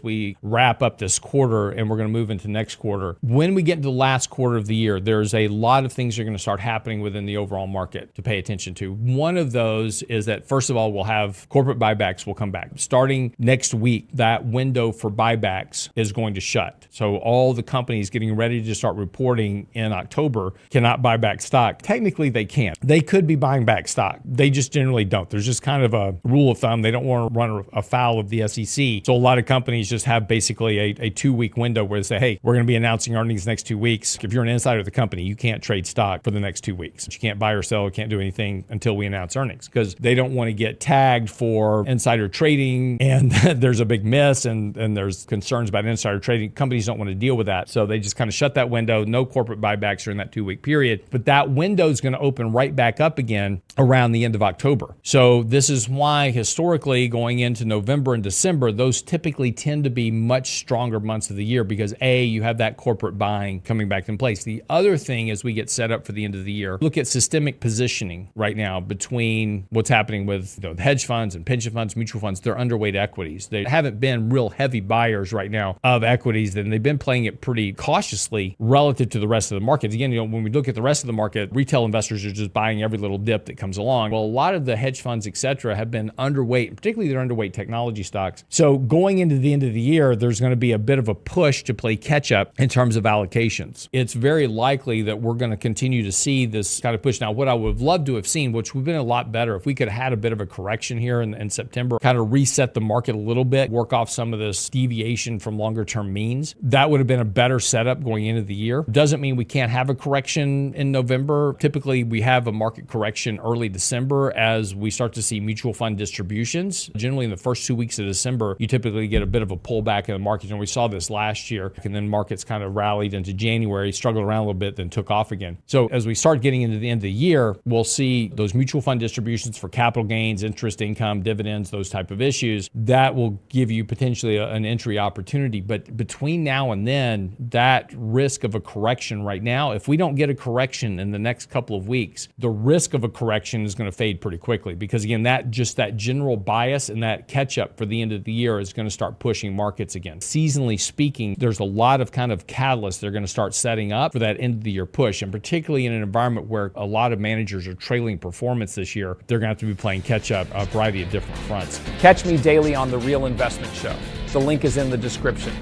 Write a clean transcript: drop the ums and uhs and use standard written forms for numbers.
We wrap up this quarter and we're going to move into next quarter. When we get into the last quarter of the year, there's a lot of things that are going to start happening within the overall market to pay attention to. One of those is that, first of all, we'll have corporate buybacks will come back. Starting next week, that window for buybacks is going to shut. So all the companies getting ready to start reporting in October cannot buy back stock. Technically, they can. They could be buying back stock. They just generally don't. There's just kind of a rule of thumb. They don't want to run afoul of the SEC. So a lot of companies just have basically a 2-week window where they say, hey, we're going to be announcing earnings next 2 weeks. If you're an insider of the company, you can't trade stock for the next 2 weeks. You can't buy or sell, you can't do anything until we announce earnings, because they don't want to get tagged for insider trading and there's a big miss and there's concerns about insider trading. Companies don't want to deal with that. So they just kind of shut that window. No corporate buybacks during that 2-week period. But that window is going to open right back up again around the end of October. So this is why historically going into November and December, those typically tend to be much stronger months of the year because A, you have that corporate buying coming back in place. The other thing as we get set up for the end of the year, look at systemic positioning right now between what's happening with the hedge funds and pension funds, mutual funds. They're underweight equities. They haven't been real heavy buyers right now of equities, and they've been playing it pretty cautiously relative to the rest of the market. Again, when we look at the rest of the market, retail investors are just buying every little dip that comes along. Well, a lot of the hedge funds, et cetera, have been underweight, particularly they're underweight technology stocks. So going into the end of the year, there's going to be a bit of a push to play catch up in terms of allocations. It's very likely that we're going to continue to see this kind of push. Now, what I would have loved to have seen, which would have been a lot better if we could have had a bit of a correction here in September, kind of reset the market a little bit, work off some of this deviation from longer term means. That would have been a better setup going into the year. Doesn't mean we can't have a correction in November. Typically, we have a market correction early December as we start to see mutual fund distributions. Generally, in the first 2 weeks of December, you typically get a bit of a pullback in the market. And we saw this last year, and then markets kind of rallied into January, struggled around a little bit, then took off again. So as we start getting into the end of the year, we'll see those mutual fund distributions for capital gains, interest income, dividends, those type of issues. That will give you potentially an entry opportunity. But between now and then, that risk of a correction right now, if we don't get a correction in the next couple of weeks, the risk of a correction is going to fade pretty quickly because, again, that general bias and that catch up for the end of the year is going to start pushing markets again. Seasonally speaking, there's a lot of kind of catalysts that are going to start setting up for that end of the year push. And particularly in an environment where a lot of managers are trailing performance this year, they're going to have to be playing catch up a variety of different fronts. Catch me daily on The Real Investment Show. The link is in the description.